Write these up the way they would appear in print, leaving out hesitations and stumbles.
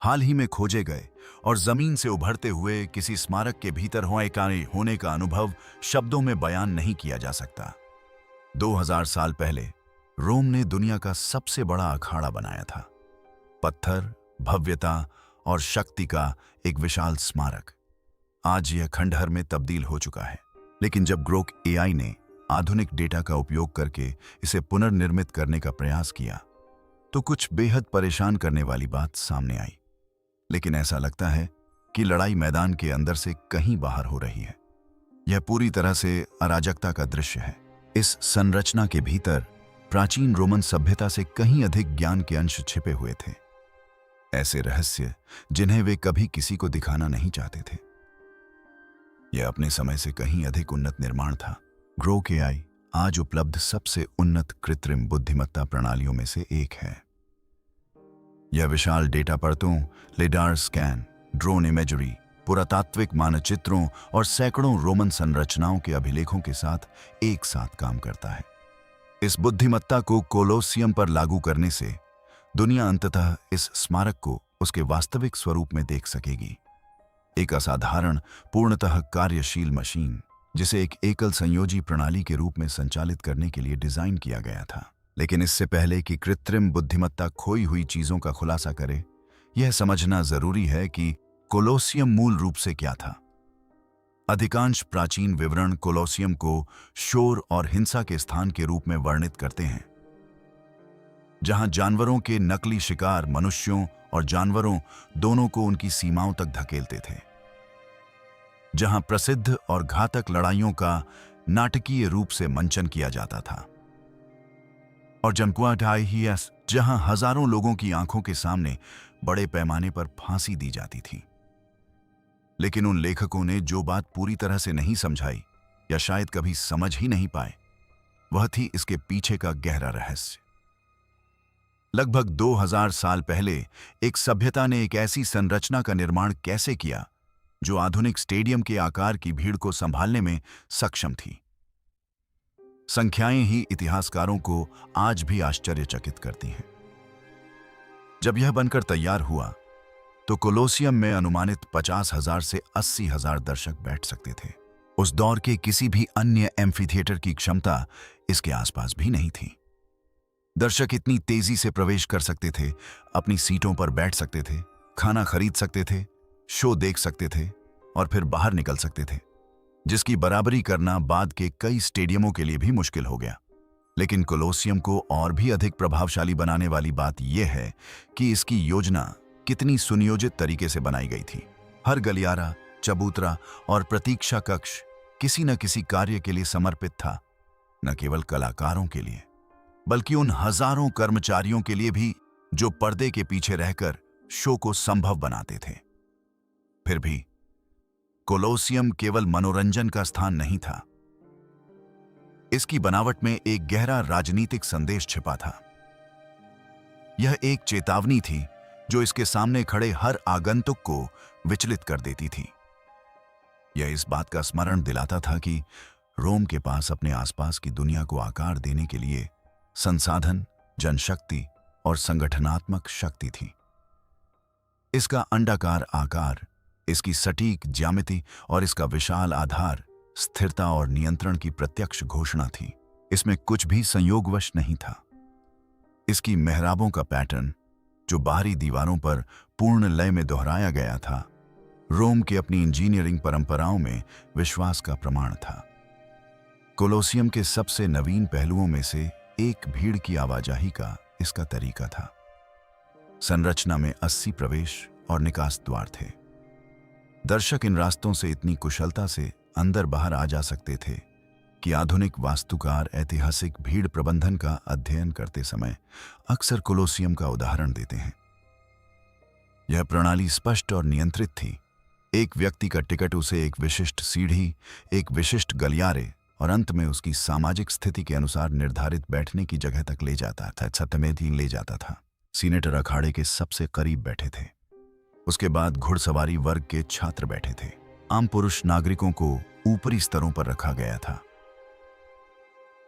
हाल ही में खोजे गए और जमीन से उभरते हुए किसी स्मारक के भीतर होने का अनुभव शब्दों में बयान नहीं किया जा सकता। 2000 साल पहले रोम ने दुनिया का सबसे बड़ा अखाड़ा बनाया था। पत्थर, भव्यता और शक्ति का एक विशाल स्मारक। आज यह खंडहर में तब्दील हो चुका है। लेकिन जब ग्रोक एआई ने आधुनिक डेटा का उपयोग करके इसे पुनर्निर्मित करने का प्रयास किया तो कुछ बेहद परेशान करने वाली बात सामने आई। लेकिन ऐसा लगता है कि लड़ाई मैदान के अंदर से कहीं बाहर हो रही है। यह पूरी तरह से अराजकता का दृश्य है। इस संरचना के भीतर प्राचीन रोमन सभ्यता से कहीं अधिक ज्ञान के अंश छिपे हुए थे, ऐसे रहस्य जिन्हें वे कभी किसी को दिखाना नहीं चाहते थे। यह अपने समय से कहीं अधिक उन्नत निर्माण था। ग्रोक एआई आज उपलब्ध सबसे उन्नत कृत्रिम बुद्धिमत्ता प्रणालियों में से एक है। यह विशाल डेटा परतों, लिडार स्कैन, ड्रोन इमेजरी, पुरातात्विक मानचित्रों और सैकड़ों रोमन संरचनाओं के अभिलेखों के साथ एक साथ काम करता है। इस बुद्धिमत्ता को कोलोसियम पर लागू करने से दुनिया अंततः इस स्मारक को उसके वास्तविक स्वरूप में देख सकेगी। एक असाधारण, पूर्णतः कार्यशील मशीन जिसे एक एकल संयोजी प्रणाली के रूप में संचालित करने के लिए डिजाइन किया गया था। लेकिन इससे पहले कि कृत्रिम बुद्धिमत्ता खोई हुई चीजों का खुलासा करे, यह समझना जरूरी है कि कोलोसियम मूल रूप से क्या था। अधिकांश प्राचीन विवरण कोलोसियम को शोर और हिंसा के स्थान के रूप में वर्णित करते हैं, जहां जानवरों के नकली शिकार मनुष्यों और जानवरों दोनों को उनकी सीमाओं तक धकेलते थे, जहां प्रसिद्ध और घातक लड़ाइयों का नाटकीय रूप से मंचन किया जाता था, और जमकुआटाईहियस जहां हजारों लोगों की आंखों के सामने बड़े पैमाने पर फांसी दी जाती थी। लेकिन उन लेखकों ने जो बात पूरी तरह से नहीं समझाई या शायद कभी समझ ही नहीं पाए, वह थी इसके पीछे का गहरा रहस्य। लगभग 2000 साल पहले एक सभ्यता ने एक ऐसी संरचना का निर्माण कैसे किया जो आधुनिक स्टेडियम के आकार की भीड़ को संभालने में सक्षम थी। संख्याएं ही इतिहासकारों को आज भी आश्चर्यचकित करती हैं। जब यह बनकर तैयार हुआ तो कोलोसियम में अनुमानित 50,000 से 80,000 दर्शक बैठ सकते थे। उस दौर के किसी भी अन्य एम्फीथिएटर की क्षमता इसके आसपास भी नहीं थी। दर्शक इतनी तेजी से प्रवेश कर सकते थे, अपनी सीटों पर बैठ सकते थे, खाना खरीद सकते थे, शो देख सकते थे और फिर बाहर निकल सकते थे, जिसकी बराबरी करना बाद के कई स्टेडियमों के लिए भी मुश्किल हो गया। लेकिन कोलोसियम को और भी अधिक प्रभावशाली बनाने वाली बात यह है कि इसकी योजना कितनी सुनियोजित तरीके से बनाई गई थी। हर गलियारा, चबूतरा और प्रतीक्षा कक्ष किसी न किसी कार्य के लिए समर्पित था, न केवल कलाकारों के लिए बल्कि उन हजारों कर्मचारियों के लिए भी जो पर्दे के पीछे रहकर शो को संभव बनाते थे। फिर भी कोलोसियम केवल मनोरंजन का स्थान नहीं था। इसकी बनावट में एक गहरा राजनीतिक संदेश छिपा था। यह एक चेतावनी थी जो इसके सामने खड़े हर आगंतुक को विचलित कर देती थी। यह इस बात का स्मरण दिलाता था कि रोम के पास अपने आसपास की दुनिया को आकार देने के लिए संसाधन, जनशक्ति और संगठनात्मक शक्ति थी। इसका अंडाकार आकार, इसकी सटीक ज्यामिति और इसका विशाल आधार स्थिरता और नियंत्रण की प्रत्यक्ष घोषणा थी। इसमें कुछ भी संयोगवश नहीं था। इसकी मेहराबों का पैटर्न, जो बाहरी दीवारों पर पूर्ण लय में दोहराया गया था, रोम की अपनी इंजीनियरिंग परंपराओं में विश्वास का प्रमाण था। कोलोसियम के सबसे नवीन पहलुओं में से एक भीड़ की आवाजाही का इसका तरीका था। संरचना में 80 प्रवेश और निकास द्वार थे। दर्शक इन रास्तों से इतनी कुशलता से अंदर बाहर आ जा सकते थे कि आधुनिक वास्तुकार ऐतिहासिक भीड़ प्रबंधन का अध्ययन करते समय अक्सर कोलोसियम का उदाहरण देते हैं। यह प्रणाली स्पष्ट और नियंत्रित थी। एक व्यक्ति का टिकट उसे एक विशिष्ट सीढ़ी, एक विशिष्ट गलियारे और अंत में उसकी सामाजिक स्थिति के अनुसार निर्धारित बैठने की जगह तक ले जाता था। छतमें ले जाता था। सीनेटर अखाड़े के सबसे करीब बैठे थे। उसके बाद घुड़सवारी वर्ग के छात्र बैठे थे। आम पुरुष नागरिकों को ऊपरी स्तरों पर रखा गया था।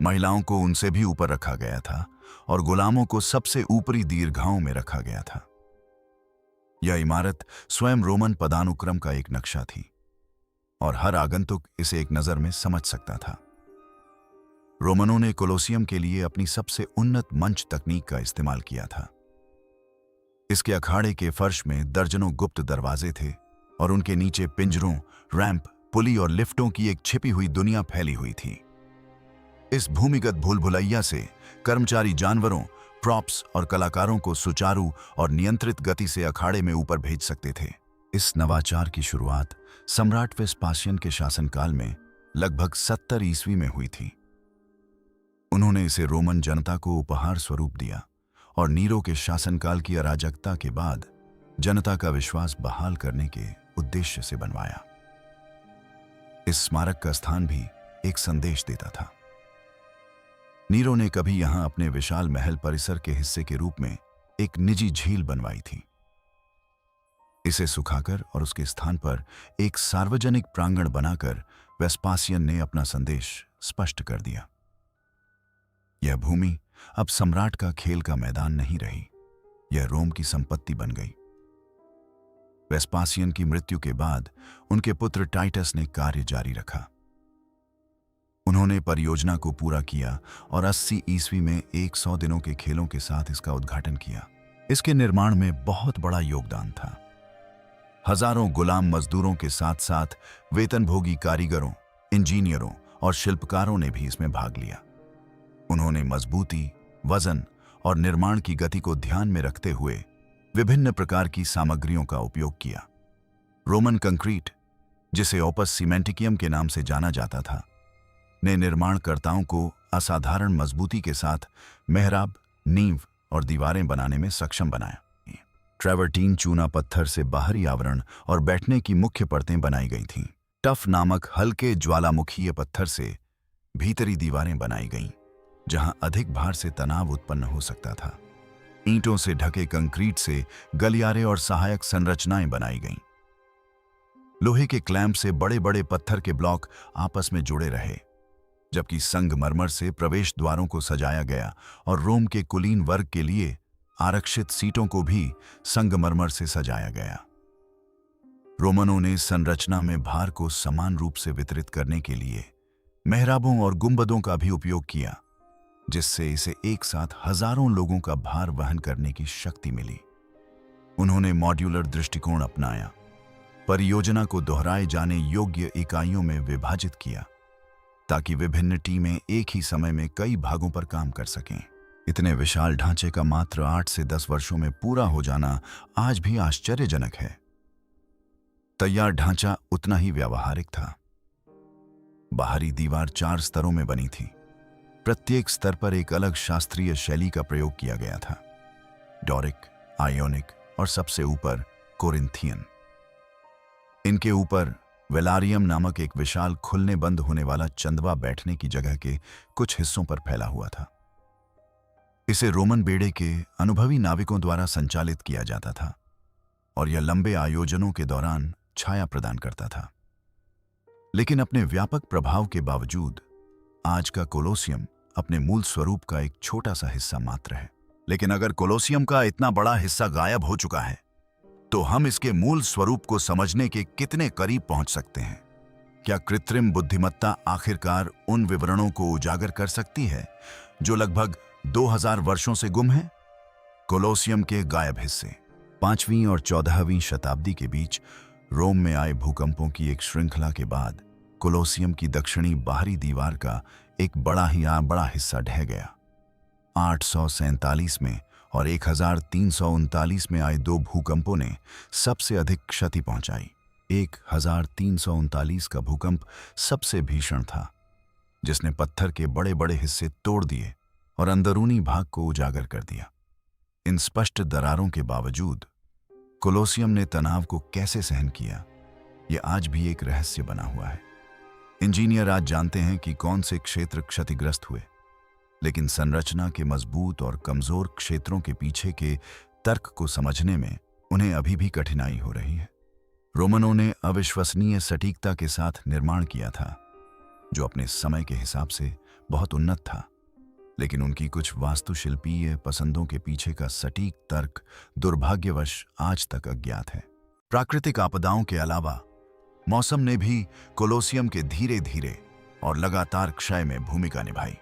महिलाओं को उनसे भी ऊपर रखा गया था और गुलामों को सबसे ऊपरी दीर्घाओं में रखा गया था। यह इमारत स्वयं रोमन पदानुक्रम का एक नक्शा थी और हर आगंतुक इसे एक नज़र में समझ सकता था। रोमनों ने कोलोसियम के लिए अपनी सबसे उन्नत मंच तकनीक का इस्तेमाल किया था। इसके अखाड़े के फर्श में दर्जनों गुप्त दरवाजे थे और उनके नीचे पिंजरों, रैंप, पुली और लिफ्टों की एक छिपी हुई दुनिया फैली हुई थी। इस भूमिगत भूलभुलैया से कर्मचारी जानवरों, प्रॉप्स और कलाकारों को सुचारू और नियंत्रित गति से अखाड़े में ऊपर भेज सकते थे। इस नवाचार की शुरुआत सम्राट वेस्पासियन के शासनकाल में लगभग 70 ईस्वी में हुई थी। उन्होंने इसे रोमन जनता को उपहार स्वरूप दिया और नीरो के शासनकाल की अराजकता के बाद जनता का विश्वास बहाल करने के उद्देश्य से बनवाया। इस स्मारक का स्थान भी एक संदेश देता था। नीरो ने कभी यहां अपने विशाल महल परिसर के हिस्से के रूप में एक निजी झील बनवाई थी। इसे सुखाकर और उसके स्थान पर एक सार्वजनिक प्रांगण बनाकर वेस्पासियन ने अपना संदेश स्पष्ट कर दिया। यह भूमि अब सम्राट का खेल का मैदान नहीं रही, यह रोम की संपत्ति बन गई। वेस्पासियन की मृत्यु के बाद उनके पुत्र टाइटस ने कार्य जारी रखा। उन्होंने परियोजना को पूरा किया और 80 ईस्वी में 100 दिनों के खेलों के साथ इसका उद्घाटन किया। इसके निर्माण में बहुत बड़ा योगदान था। हजारों गुलाम मजदूरों के साथ साथ वेतनभोगी कारीगरों, इंजीनियरों और शिल्पकारों ने भी इसमें भाग लिया। उन्होंने मजबूती, वजन और निर्माण की गति को ध्यान में रखते हुए विभिन्न प्रकार की सामग्रियों का उपयोग किया। रोमन कंक्रीट, जिसे ओपस सीमेंटिकियम के नाम से जाना जाता था, ने निर्माणकर्ताओं को असाधारण मजबूती के साथ मेहराब, नींव और दीवारें बनाने में सक्षम बनाया। ट्रेवर्टीन चूना पत्थर से बाहरी आवरण और बैठने की मुख्य परतें बनाई गई थीं। टफ नामक हल्के ज्वालामुखीय पत्थर से भीतरी दीवारें बनाई गईं, जहां अधिक भार से तनाव उत्पन्न हो सकता था। ईंटों से ढके कंक्रीट से गलियारे और सहायक संरचनाएं बनाई गईं। लोहे के क्लैंप से बड़े बड़े पत्थर के ब्लॉक आपस में जुड़े रहे, जबकि संगमरमर से प्रवेश द्वारों को सजाया गया और रोम के कुलीन वर्ग के लिए आरक्षित सीटों को भी संगमरमर से सजाया गया। रोमनों ने संरचना में भार को समान रूप से वितरित करने के लिए मेहराबों और गुंबदों का भी उपयोग किया, जिससे इसे एक साथ हजारों लोगों का भार वहन करने की शक्ति मिली। उन्होंने मॉड्यूलर दृष्टिकोण अपनाया, परियोजना को दोहराए जाने योग्य इकाइयों में विभाजित किया ताकि विभिन्न टीमें एक ही समय में कई भागों पर काम कर सकें। इतने विशाल ढांचे का मात्र 8 से 10 वर्षों में पूरा हो जाना आज भी आश्चर्यजनक है। तैयार ढांचा उतना ही व्यावहारिक था। बाहरी दीवार 4 स्तरों में बनी थी। प्रत्येक स्तर पर एक अलग शास्त्रीय शैली का प्रयोग किया गया था। डोरिक, आयोनिक और सबसे ऊपर कोरिंथियन। इनके ऊपर वेलारियम नामक एक विशाल खुलने बंद होने वाला चंदवा बैठने की जगह के कुछ हिस्सों पर फैला हुआ था। इसे रोमन बेड़े के अनुभवी नाविकों द्वारा संचालित किया जाता था और यह लंबे आयोजनों के दौरान छाया प्रदान करता था। लेकिन अपने व्यापक प्रभाव के बावजूद आज का कोलोसियम अपने मूल स्वरूप का एक छोटा सा हिस्सा मात्र है। लेकिन अगर कोलोसियम का इतना बड़ा हिस्सा गायब हो चुका है, तो हम इसके मूल स्वरूप को समझने के कितने करीब पहुंच सकते हैं? क्या कृत्रिम बुद्धिमत्ता आखिरकार उन विवरणों को उजागर कर सकती है जो लगभग 2000 वर्षों से गुम हैं? कोलोसियम के गायब हिस्से। 5वीं और 14वीं शताब्दी के बीच रोम में आए भूकंपों की एक श्रृंखला के बाद कोलोसियम की दक्षिणी बाहरी दीवार का एक बड़ा हिस्सा ढह गया। 847 में और 1339 में आए 2 भूकंपों ने सबसे अधिक क्षति पहुंचाई। 1339 का भूकंप सबसे भीषण था, जिसने पत्थर के बड़े बड़े हिस्से तोड़ दिए और अंदरूनी भाग को उजागर कर दिया। इन स्पष्ट दरारों के बावजूद कोलोसियम ने तनाव को कैसे सहन किया, यह आज भी एक रहस्य बना हुआ है। इंजीनियर आज जानते हैं कि कौन से क्षेत्र क्षतिग्रस्त हुए, लेकिन संरचना के मजबूत और कमजोर क्षेत्रों के पीछे के तर्क को समझने में उन्हें अभी भी कठिनाई हो रही है। रोमनों ने अविश्वसनीय सटीकता के साथ निर्माण किया था, जो अपने समय के हिसाब से बहुत उन्नत था। लेकिन उनकी कुछ वास्तुशिल्पीय पसंदों के पीछे का सटीक तर्क दुर्भाग्यवश आज तक अज्ञात है। प्राकृतिक आपदाओं के अलावा मौसम ने भी कोलोसियम के धीरे धीरे और लगातार क्षय में भूमिका निभाई।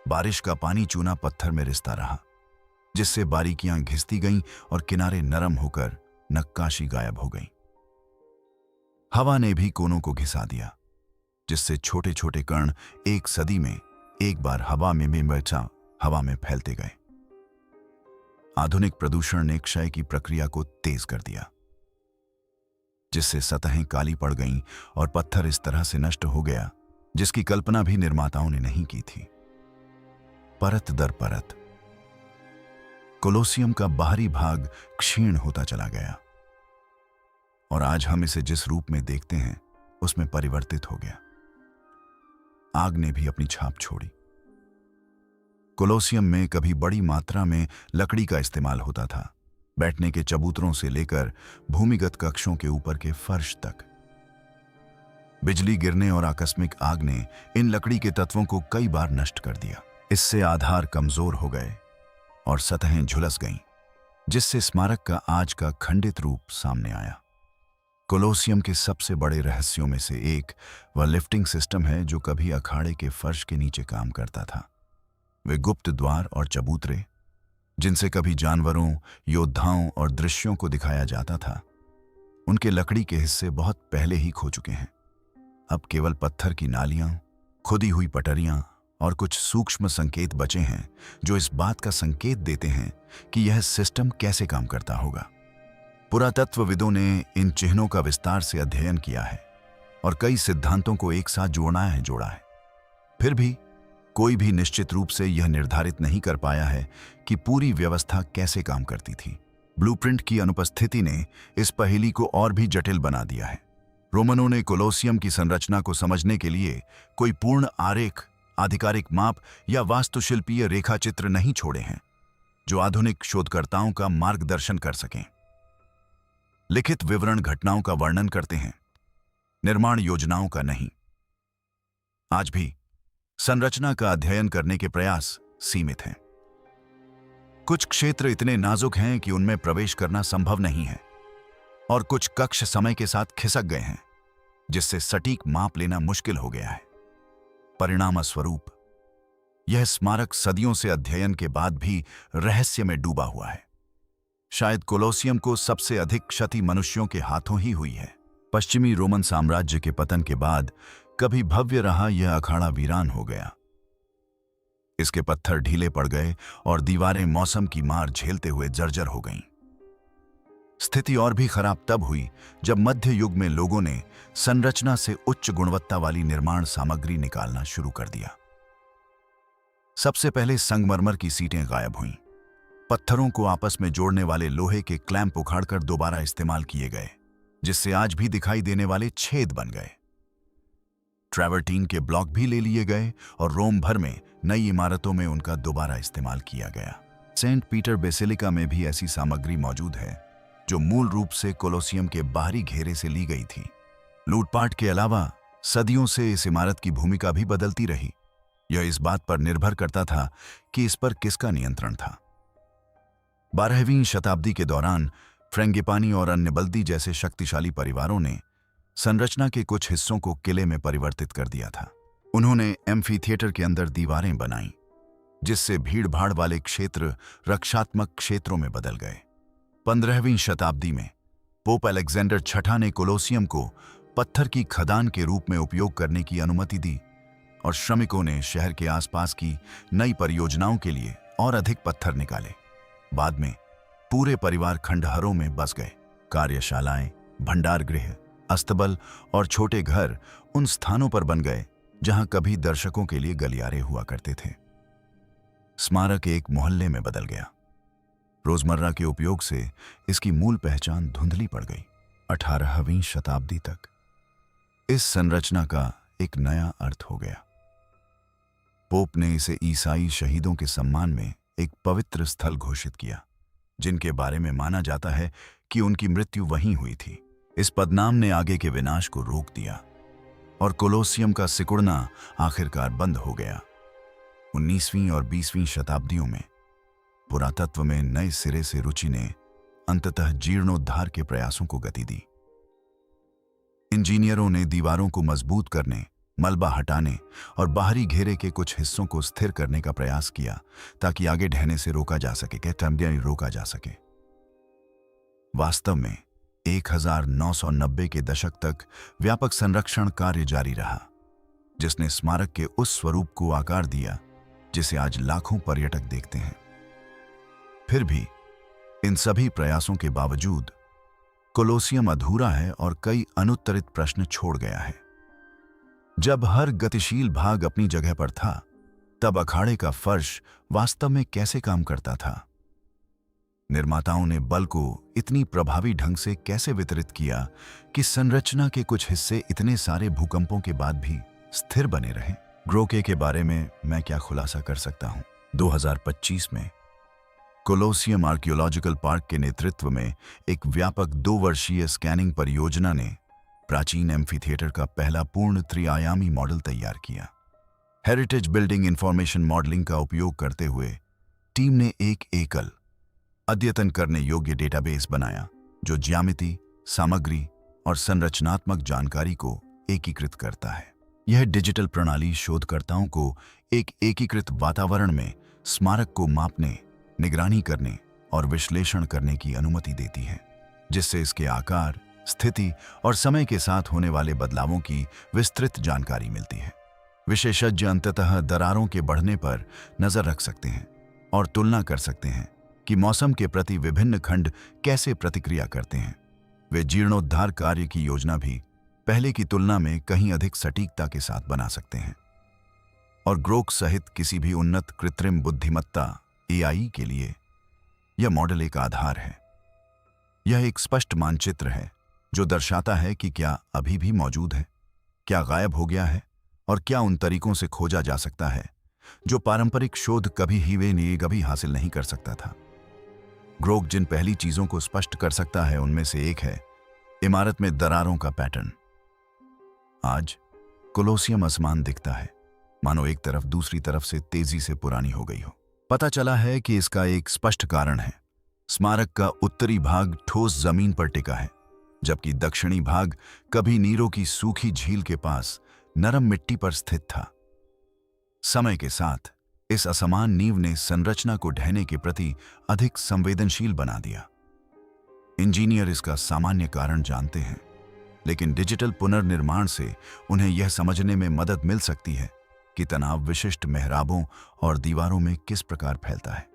बारिश का पानी चूना पत्थर में रिसता रहा, जिससे बारीकियां घिसती गईं और किनारे नरम होकर नक्काशी गायब हो गई। हवा ने भी कोनों को घिसा दिया, जिससे छोटे छोटे कण एक सदी में एक बार हवा में बचा हवा में फैलते गए। आधुनिक प्रदूषण ने क्षय की प्रक्रिया को तेज कर दिया, जिससे सतहें काली पड़ गईं और पत्थर इस तरह से नष्ट हो गया जिसकी कल्पना भी निर्माताओं ने नहीं की थी। परत दर परत कोलोसियम का बाहरी भाग क्षीण होता चला गया और आज हम इसे जिस रूप में देखते हैं उसमें परिवर्तित हो गया। आग ने भी अपनी छाप छोड़ी। कोलोसियम में कभी बड़ी मात्रा में लकड़ी का इस्तेमाल होता था, बैठने के चबूतरों से लेकर भूमिगत कक्षों के ऊपर के फर्श तक। बिजली गिरने और आकस्मिक आग ने इन लकड़ी के तत्वों को कई बार नष्ट कर दिया। इससे आधार कमजोर हो गए और सतहें झुलस गईं, जिससे स्मारक का आज का खंडित रूप सामने आया। कोलोसियम के सबसे बड़े रहस्यों में से एक वह लिफ्टिंग सिस्टम है जो कभी अखाड़े के फर्श के नीचे काम करता था। वे गुप्त द्वार और चबूतरे, जिनसे कभी जानवरों, योद्धाओं और दृश्यों को दिखाया जाता था, उनके लकड़ी के हिस्से बहुत पहले ही खो चुके हैं। अब केवल पत्थर की नालियां, खुदी हुई पटरियां और कुछ सूक्ष्म संकेत बचे हैं जो इस बात का संकेत देते हैं कि यह सिस्टम कैसे काम करता होगा। पुरातत्वविदों ने इन चिन्हों का विस्तार से अध्ययन किया है और कई सिद्धांतों को एक साथ जोड़ा है। फिर भी कोई भी निश्चित रूप से यह निर्धारित नहीं कर पाया है कि पूरी व्यवस्था कैसे काम करती थी। ब्लूप्रिंट की अनुपस्थिति ने इस पहेली को और भी जटिल बना दिया है। रोमनों ने कोलोसियम की संरचना को समझने के लिए कोई पूर्ण आरेख, आधिकारिक माप या वास्तुशिल्पीय रेखाचित्र नहीं छोड़े हैं जो आधुनिक शोधकर्ताओं का मार्गदर्शन कर सकें। लिखित विवरण घटनाओं का वर्णन करते हैं, निर्माण योजनाओं का नहीं। आज भी संरचना का अध्ययन करने के प्रयास सीमित हैं। कुछ क्षेत्र इतने नाजुक हैं कि उनमें प्रवेश करना संभव नहीं है और कुछ कक्ष समय के साथ खिसक गए हैं, जिससे सटीक माप लेना मुश्किल हो गया है। परिणाम स्वरूप यह स्मारक सदियों से अध्ययन के बाद भी रहस्य में डूबा हुआ है। शायद कोलोसियम को सबसे अधिक क्षति मनुष्यों के हाथों ही हुई है। पश्चिमी रोमन साम्राज्य के पतन के बाद कभी भव्य रहा यह अखाड़ा वीरान हो गया। इसके पत्थर ढीले पड़ गए और दीवारें मौसम की मार झेलते हुए जर्जर हो गईं। स्थिति और भी खराब तब हुई जब मध्य युग में लोगों ने संरचना से उच्च गुणवत्ता वाली निर्माण सामग्री निकालना शुरू कर दिया। सबसे पहले संगमरमर की सीटें गायब हुईं। पत्थरों को आपस में जोड़ने वाले लोहे के क्लैंप उखाड़कर दोबारा इस्तेमाल किए गए, जिससे आज भी दिखाई देने वाले छेद बन गए। ट्रैवर्टीन के ब्लॉक भी ले लिए गए और रोम भर में नई इमारतों में उनका दोबारा इस्तेमाल किया गया। सेंट पीटर बेसिलिका में भी ऐसी सामग्री मौजूद है जो मूल रूप से कोलोसियम के बाहरी घेरे से ली गई थी। लूटपाट के अलावा सदियों से इस इमारत की भूमिका भी बदलती रही। यह इस बात पर निर्भर करता था कि इस पर किसका नियंत्रण था। 12वीं शताब्दी के दौरान फ्रेंगिपानी और अन्य बल्दी जैसे शक्तिशाली परिवारों ने संरचना के कुछ हिस्सों को किले में परिवर्तित कर दिया था। उन्होंने एम्फीथिएटर के अंदर दीवारें बनाईं, जिससे भीड़-भाड़ वाले क्षेत्र रक्षात्मक क्षेत्रों में बदल गए। 15वीं शताब्दी में पोप अलेक्जेंडर छठा ने कोलोसियम को पत्थर की खदान के रूप में उपयोग करने की अनुमति दी और श्रमिकों ने शहर के आसपास की नई परियोजनाओं के लिए और अधिक पत्थर निकाले। बाद में पूरे परिवार खंडहरों में बस गए। कार्यशालाएं, भंडारगृह, अस्तबल और छोटे घर उन स्थानों पर बन गए जहां कभी दर्शकों के लिए गलियारे हुआ करते थे। स्मारक एक मोहल्ले में बदल गया। रोजमर्रा के उपयोग से इसकी मूल पहचान धुंधली पड़ गई। 18वीं शताब्दी तक इस संरचना का एक नया अर्थ हो गया। पोप ने इसे ईसाई शहीदों के सम्मान में एक पवित्र स्थल घोषित किया, जिनके बारे में माना जाता है कि उनकी मृत्यु वहीं हुई थी। इस पदनाम ने आगे के विनाश को रोक दिया और कोलोसियम का सिकुड़ना आखिरकार बंद हो गया। 19वीं और 20वीं शताब्दियों में पुरातत्व में नए सिरे से रुचि ने अंततः जीर्णोद्धार के प्रयासों को गति दी। इंजीनियरों ने दीवारों को मजबूत करने, मलबा हटाने और बाहरी घेरे के कुछ हिस्सों को स्थिर करने का प्रयास किया ताकि आगे ढहने से रोका जा सके। वास्तव में 1990 के दशक तक व्यापक संरक्षण कार्य जारी रहा, जिसने स्मारक के उस स्वरूप को आकार दिया जिसे आज लाखों पर्यटक देखते हैं। फिर भी इन सभी प्रयासों के बावजूद कोलोसियम अधूरा है और कई अनुत्तरित प्रश्न छोड़ गया है। जब हर गतिशील भाग अपनी जगह पर था, तब अखाड़े का फर्श वास्तव में कैसे काम करता था? निर्माताओं ने बल को इतनी प्रभावी ढंग से कैसे वितरित किया कि संरचना के कुछ हिस्से इतने सारे भूकंपों के बाद भी स्थिर बने रहे? ग्रोके के बारे में मैं क्या खुलासा कर सकता हूं? 2025 में कोलोसियम आर्कियोलॉजिकल पार्क के नेतृत्व में एक व्यापक 2 वर्षीय स्कैनिंग परियोजना ने प्राचीन एम्फीथिएटर का पहला पूर्ण त्रिआयामी मॉडल तैयार किया। हेरिटेज बिल्डिंग इंफॉर्मेशन मॉडलिंग का उपयोग करते हुए टीम ने एक एकल, अद्यतन करने योग्य डेटाबेस बनाया जो ज्यामिति, सामग्री और संरचनात्मक जानकारी को एकीकृत करता है। यह डिजिटल प्रणाली शोधकर्ताओं को एक एकीकृत वातावरण में स्मारक को मापने, निगरानी करने और विश्लेषण करने की अनुमति देती है, जिससे इसके आकार, स्थिति और समय के साथ होने वाले बदलावों की विस्तृत जानकारी मिलती है। विशेषज्ञ अंततः दरारों के बढ़ने पर नजर रख सकते हैं और तुलना कर सकते हैं कि मौसम के प्रति विभिन्न खंड कैसे प्रतिक्रिया करते हैं। वे जीर्णोद्धार कार्य की योजना भी पहले की तुलना में कहीं अधिक सटीकता के साथ बना सकते हैं। और ग्रोक सहित किसी भी उन्नत कृत्रिम बुद्धिमत्ता AI के लिए यह मॉडल एक आधार है। यह एक स्पष्ट मानचित्र है जो दर्शाता है कि क्या अभी भी मौजूद है, क्या गायब हो गया है और क्या उन तरीकों से खोजा जा सकता है जो पारंपरिक शोध कभी हासिल नहीं कर सकता था। ग्रोक जिन पहली चीजों को स्पष्ट कर सकता है उनमें से एक है इमारत में दरारों का पैटर्न। आज कोलोसियम असमान दिखता है, मानो एक तरफ दूसरी तरफ से तेजी से पुरानी हो गई हो। पता चला है कि इसका एक स्पष्ट कारण है। स्मारक का उत्तरी भाग ठोस जमीन पर टिका है, जबकि दक्षिणी भाग कभी नीरो की सूखी झील के पास नरम मिट्टी पर स्थित था। समय के साथ इस असमान नींव ने संरचना को ढहने के प्रति अधिक संवेदनशील बना दिया। इंजीनियर इसका सामान्य कारण जानते हैं, लेकिन डिजिटल पुनर्निर्माण से उन्हें यह समझने में मदद मिल सकती है कि तनाव विशिष्ट मेहराबों और दीवारों में किस प्रकार फैलता है।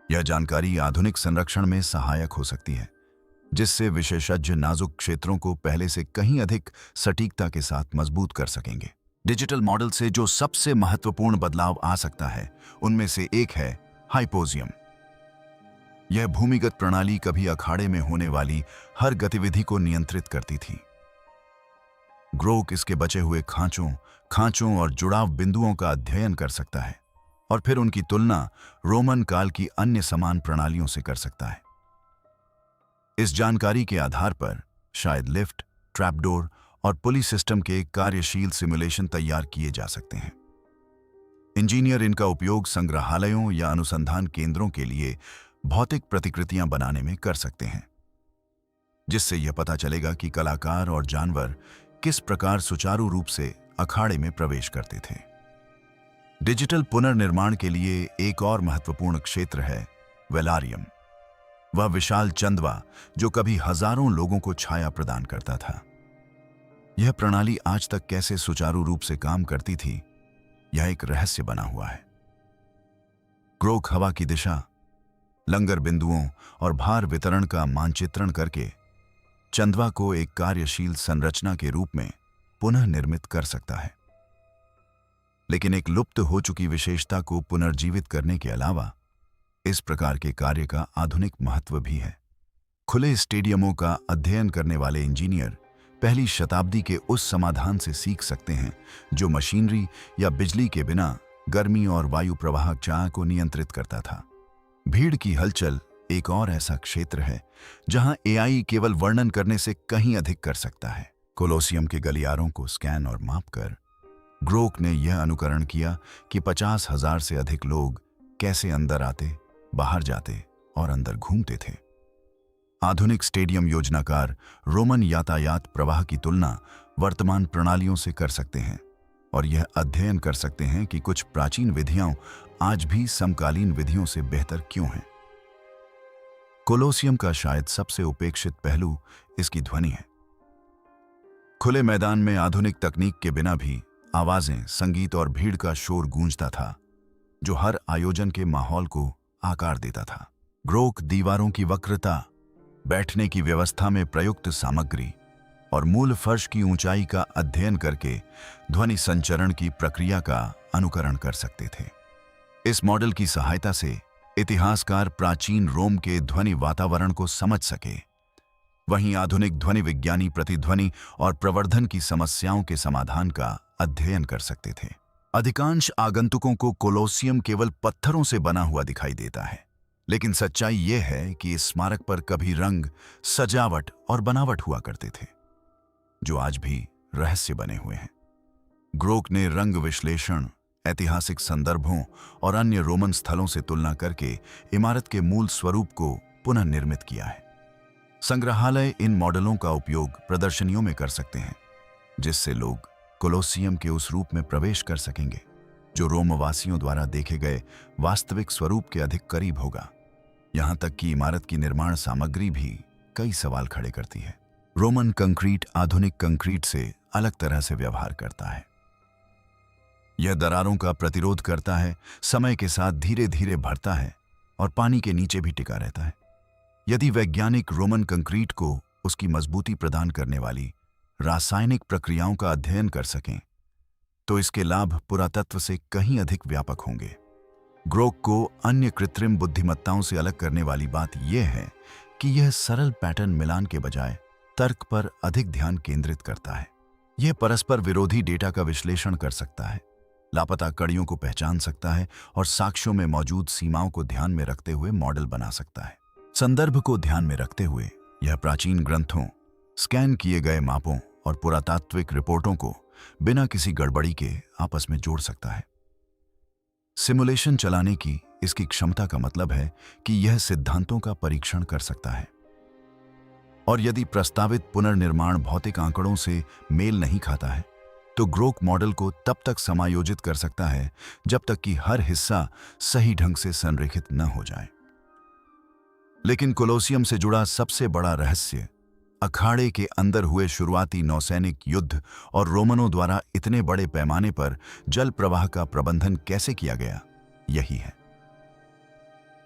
यह जानकारी आधुनिक संरक्षण में सहायक हो सकती है, जिससे विशेषज्ञ नाजुक क्षेत्रों को पहले से कहीं अधिक सटीकता के साथ मजबूत कर सकेंगे। डिजिटल मॉडल से जो सबसे महत्वपूर्ण बदलाव आ सकता है उनमें से एक है हाइपोजियम। यह भूमिगत प्रणाली कभी अखाड़े में होने वाली हर गतिविधि को नियंत्रित करती थी। ग्रोक इसके बचे हुए खांचों और जुड़ाव बिंदुओं का अध्ययन कर सकता है और फिर उनकी तुलना रोमन काल की अन्य समान प्रणालियों से कर सकता है। इस जानकारी के आधार पर शायद लिफ्ट, ट्रैपडोर और पुली सिस्टम के कार्यशील सिमुलेशन तैयार किए जा सकते हैं। इंजीनियर इनका उपयोग संग्रहालयों या अनुसंधान केंद्रों के लिए भौतिक प्रतिकृतियां बनाने में कर सकते हैं, जिससे यह पता चलेगा कि कलाकार और जानवर किस प्रकार सुचारू रूप से अखाड़े में प्रवेश करते थे। डिजिटल पुनर्निर्माण के लिए एक और महत्वपूर्ण क्षेत्र है वेलारियम। वह विशाल चंदवा जो कभी हजारों लोगों को छाया प्रदान करता था। यह प्रणाली आज तक कैसे सुचारू रूप से काम करती थी, यह एक रहस्य बना हुआ है। ग्रोक हवा की दिशा, लंगर बिंदुओं और भार वितरण का मानचित्रण करके चंदवा को एक कार्यशील संरचना के रूप में पुनः निर्मित कर सकता है। लेकिन एक लुप्त हो चुकी विशेषता को पुनर्जीवित करने के अलावा इस प्रकार के कार्य का आधुनिक महत्व भी है। खुले स्टेडियमों का अध्ययन करने वाले इंजीनियर पहली शताब्दी के उस समाधान से सीख सकते हैं जो मशीनरी या बिजली के बिना गर्मी और वायु प्रवाह चाह को नियंत्रित करता था। भीड़ की हलचल एक और ऐसा क्षेत्र है जहां AI केवल वर्णन करने से कहीं अधिक कर सकता है। कोलोसियम के गलियारों को स्कैन और मापकर ग्रोक ने यह अनुकरण किया कि 50,000 से अधिक लोग कैसे अंदर आते, बाहर जाते और अंदर घूमते थे। आधुनिक स्टेडियम योजनाकार रोमन यातायात प्रवाह की तुलना वर्तमान प्रणालियों से कर सकते हैं और यह अध्ययन कर सकते हैं कि कुछ प्राचीन विधियां आज भी समकालीन विधियों से बेहतर क्यों हैं। कोलोसियम का शायद सबसे उपेक्षित पहलू इसकी ध्वनि है। खुले मैदान में आधुनिक तकनीक के बिना भी आवाजें, संगीत और भीड़ का शोर गूंजता था, जो हर आयोजन के माहौल को आकार देता था। ग्रोक दीवारों की वक्रता, बैठने की व्यवस्था में प्रयुक्त सामग्री और मूल फर्श की ऊंचाई का अध्ययन करके ध्वनि संचरण की प्रक्रिया का अनुकरण कर सकते थे। इस मॉडल की सहायता से इतिहासकार प्राचीन रोम के ध्वनि वातावरण को समझ सके। वहीं आधुनिक ध्वनि विज्ञानी प्रतिध्वनि और प्रवर्धन की समस्याओं के समाधान का अध्ययन कर सकते थे। अधिकांश आगंतुकों को कोलोसियम केवल पत्थरों से बना हुआ दिखाई देता है, लेकिन सच्चाई यह है कि इस स्मारक पर कभी रंग, सजावट और बनावट हुआ करते थे, जो आज भी रहस्य बने हुए हैं। ग्रोक ने रंग विश्लेषण, ऐतिहासिक संदर्भों और अन्य रोमन स्थलों से तुलना करके इमारत के मूल स्वरूप को पुनर्निर्मित किया है। संग्रहालय इन मॉडलों का उपयोग प्रदर्शनियों में कर सकते हैं, जिससे लोग कोलोसियम के उस रूप में प्रवेश कर सकेंगे जो रोमवासियों द्वारा देखे गए वास्तविक स्वरूप के अधिक करीब होगा। यहां तक कि इमारत की निर्माण सामग्री भी कई सवाल खड़े करती है। रोमन कंक्रीट आधुनिक कंक्रीट से अलग तरह से व्यवहार करता है। यह दरारों का प्रतिरोध करता है, समय के साथ धीरे धीरे भरता है और पानी के नीचे भी टिका रहता है। यदि वैज्ञानिक रोमन कंक्रीट को उसकी मजबूती प्रदान करने वाली रासायनिक प्रक्रियाओं का अध्ययन कर सकें, तो इसके लाभ पुरातत्व से कहीं अधिक व्यापक होंगे। ग्रोक को अन्य कृत्रिम बुद्धिमत्ताओं से अलग करने वाली बात यह है कि यह सरल पैटर्न मिलान के बजाय तर्क पर अधिक ध्यान केंद्रित करता है। यह परस्पर विरोधी डेटा का विश्लेषण कर सकता है, लापता कड़ियों को पहचान सकता है और साक्ष्यों में मौजूद सीमाओं को ध्यान में रखते हुए मॉडल बना सकता है। संदर्भ को ध्यान में रखते हुए यह प्राचीन ग्रंथों, स्कैन किए गए मापों और पुरातात्विक रिपोर्टों को बिना किसी गड़बड़ी के आपस में जोड़ सकता है। सिमुलेशन चलाने की इसकी क्षमता का मतलब है कि यह सिद्धांतों का परीक्षण कर सकता है, और यदि प्रस्तावित पुनर्निर्माण भौतिक आंकड़ों से मेल नहीं खाता है, तो ग्रोक मॉडल को तब तक समायोजित कर सकता है जब तक कि हर हिस्सा सही ढंग से संरेखित न हो जाए। लेकिन कोलोसियम से जुड़ा सबसे बड़ा रहस्य अखाड़े के अंदर हुए शुरुआती नौसैनिक युद्ध और रोमनों द्वारा इतने बड़े पैमाने पर जल प्रवाह का प्रबंधन कैसे किया गया, यही है।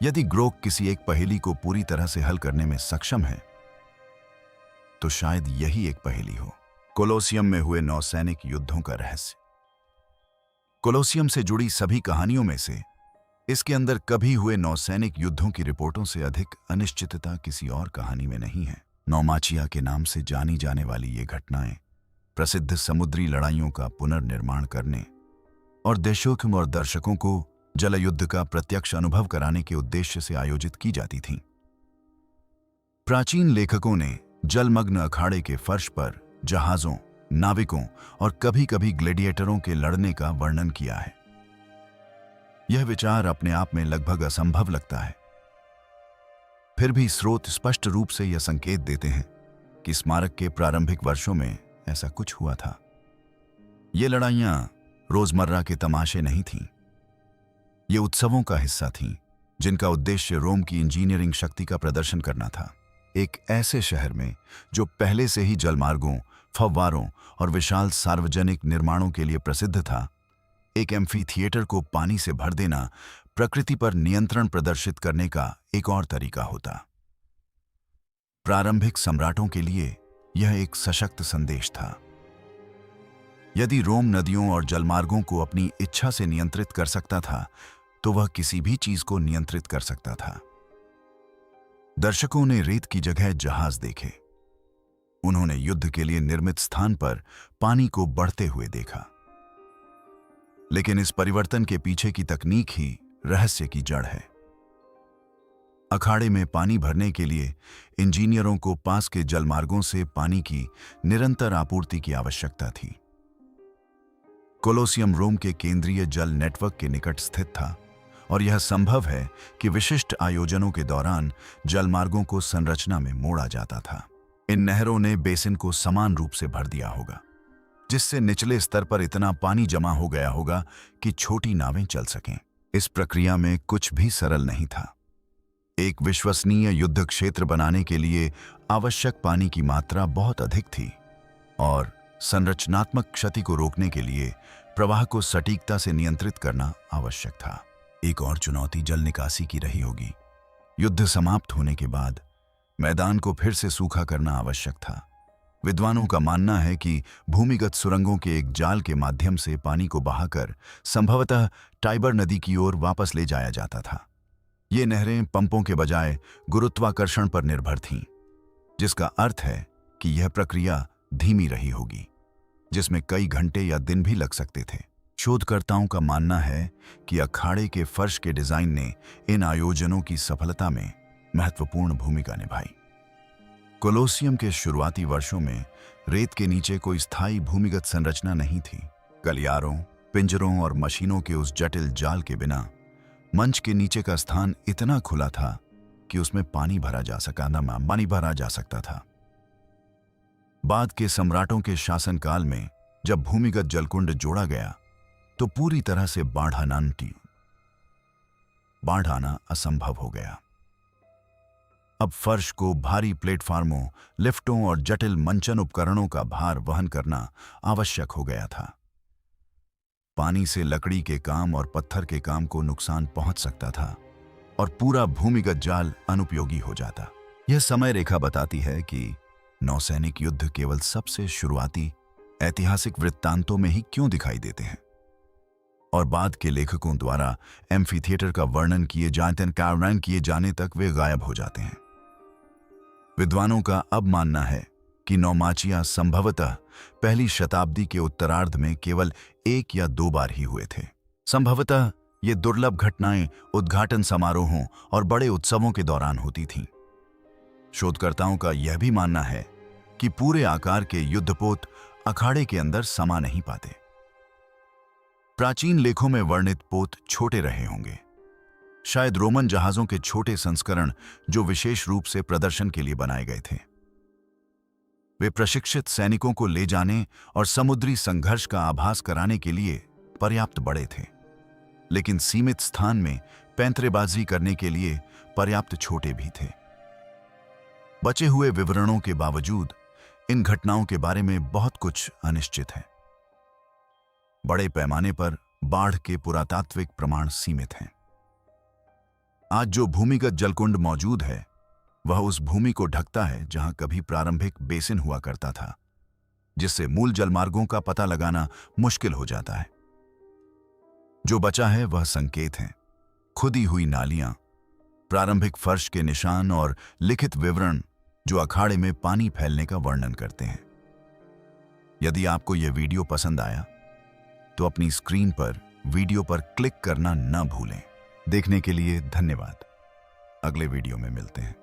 यदि ग्रोक किसी एक पहेली को पूरी तरह से हल करने में सक्षम है, तो शायद यही एक पहेली हो, कोलोसियम में हुए नौसैनिक युद्धों का रहस्य। कोलोसियम से जुड़ी सभी कहानियों में से इसके अंदर कभी हुए नौसैनिक युद्धों की रिपोर्टों से अधिक अनिश्चितता किसी और कहानी में नहीं है। नौमाचिया के नाम से जानी जाने वाली ये घटनाएं प्रसिद्ध समुद्री लड़ाइयों का पुनर्निर्माण करने और देशों और दर्शकों को जलयुद्ध का प्रत्यक्ष अनुभव कराने के उद्देश्य से आयोजित की जाती थीं। प्राचीन लेखकों ने जलमग्न अखाड़े के फर्श पर जहाजों, नाविकों और कभी-कभी ग्लेडिएटरों के लड़ने का वर्णन किया है। यह विचार अपने आप में लगभग असंभव लगता है, फिर भी स्रोत स्पष्ट रूप से यह संकेत देते हैं कि स्मारक के प्रारंभिक वर्षों में ऐसा कुछ हुआ था। ये लड़ाइयां रोजमर्रा के तमाशे नहीं थीं, ये उत्सवों का हिस्सा थीं, जिनका उद्देश्य रोम की इंजीनियरिंग शक्ति का प्रदर्शन करना था। एक ऐसे शहर में जो पहले से ही जलमार्गों, फव्वारों और विशाल सार्वजनिक निर्माणों के लिए प्रसिद्ध था, एक एम्फी थिएटर को पानी से भर देना प्रकृति पर नियंत्रण प्रदर्शित करने का एक और तरीका होता। प्रारंभिक सम्राटों के लिए यह एक सशक्त संदेश था। यदि रोम नदियों और जलमार्गों को अपनी इच्छा से नियंत्रित कर सकता था, तो वह किसी भी चीज को नियंत्रित कर सकता था। दर्शकों ने रेत की जगह जहाज देखे। उन्होंने युद्ध के लिए निर्मित स्थान पर पानी को बढ़ते हुए देखा। लेकिन इस परिवर्तन के पीछे की तकनीक ही रहस्य की जड़ है। अखाड़े में पानी भरने के लिए इंजीनियरों को पास के जलमार्गों से पानी की निरंतर आपूर्ति की आवश्यकता थी। कोलोसियम रोम के केंद्रीय जल नेटवर्क के निकट स्थित था और यह संभव है कि विशिष्ट आयोजनों के दौरान जलमार्गों को संरचना में मोड़ा जाता था। इन नहरों ने बेसिन को समान रूप से भर दिया होगा, जिससे निचले स्तर पर इतना पानी जमा हो गया होगा कि छोटी नावें चल सकें। इस प्रक्रिया में कुछ भी सरल नहीं था। एक विश्वसनीय युद्ध क्षेत्र बनाने के लिए आवश्यक पानी की मात्रा बहुत अधिक थी और संरचनात्मक क्षति को रोकने के लिए प्रवाह को सटीकता से नियंत्रित करना आवश्यक था। एक और चुनौती जल निकासी की रही होगी। युद्ध समाप्त होने के बाद मैदान को फिर से सूखा करना आवश्यक था। विद्वानों का मानना है कि भूमिगत सुरंगों के एक जाल के माध्यम से पानी को बहाकर संभवतः टाइबर नदी की ओर वापस ले जाया जाता था। ये नहरें पंपों के बजाय गुरुत्वाकर्षण पर निर्भर थीं, जिसका अर्थ है कि यह प्रक्रिया धीमी रही होगी, जिसमें कई घंटे या दिन भी लग सकते थे। शोधकर्ताओं का मानना है कि अखाड़े के फर्श के डिजाइन ने इन आयोजनों की सफलता में महत्वपूर्ण भूमिका निभाई। कोलोसियम के शुरुआती वर्षों में रेत के नीचे कोई स्थायी भूमिगत संरचना नहीं थी। गलियारों, पिंजरों और मशीनों के उस जटिल जाल के बिना मंच के नीचे का स्थान इतना खुला था कि उसमें पानी भरा जा सकता था। बाद के सम्राटों के शासनकाल में जब भूमिगत जलकुंड जोड़ा गया तो पूरी तरह से बाढ़ आना असंभव हो गया। अब फर्श को भारी प्लेटफार्मों, लिफ्टों और जटिल मंचन उपकरणों का भार वहन करना आवश्यक हो गया था। पानी से लकड़ी के काम और पत्थर के काम को नुकसान पहुंच सकता था और पूरा भूमिगत जाल अनुपयोगी हो जाता। यह समय रेखा बताती है कि नौसैनिक युद्ध केवल सबसे शुरुआती ऐतिहासिक वृत्तांतों में ही क्यों दिखाई देते हैं और बाद के लेखकों द्वारा एम्फीथिएटर का वर्णन किए जाने तक वे गायब हो जाते हैं। विद्वानों का अब मानना है कि नौमाचिया संभवतः पहली शताब्दी के उत्तरार्ध में केवल 1 या 2 बार ही हुए थे। संभवतः ये दुर्लभ घटनाएं उद्घाटन समारोहों और बड़े उत्सवों के दौरान होती थीं। शोधकर्ताओं का यह भी मानना है कि पूरे आकार के युद्धपोत अखाड़े के अंदर समा नहीं पाते। प्राचीन लेखों में वर्णित पोत छोटे रहे होंगे, शायद रोमन जहाजों के छोटे संस्करण जो विशेष रूप से प्रदर्शन के लिए बनाए गए थे। वे प्रशिक्षित सैनिकों को ले जाने और समुद्री संघर्ष का आभास कराने के लिए पर्याप्त बड़े थे, लेकिन सीमित स्थान में पैंतरेबाजी करने के लिए पर्याप्त छोटे भी थे। बचे हुए विवरणों के बावजूद इन घटनाओं के बारे में बहुत कुछ अनिश्चित है। बड़े पैमाने पर बाढ़ के पुरातात्विक प्रमाण सीमित हैं। आज जो भूमिगत जलकुंड मौजूद है वह उस भूमि को ढकता है जहां कभी प्रारंभिक बेसिन हुआ करता था, जिससे मूल जलमार्गों का पता लगाना मुश्किल हो जाता है। जो बचा है वह संकेत हैं, खुदी हुई नालियां, प्रारंभिक फर्श के निशान और लिखित विवरण जो अखाड़े में पानी फैलने का वर्णन करते हैं। यदि आपको यह वीडियो पसंद आया तो अपनी स्क्रीन पर वीडियो पर क्लिक करना न भूलें। देखने के लिए धन्यवाद। अगले वीडियो में मिलते हैं।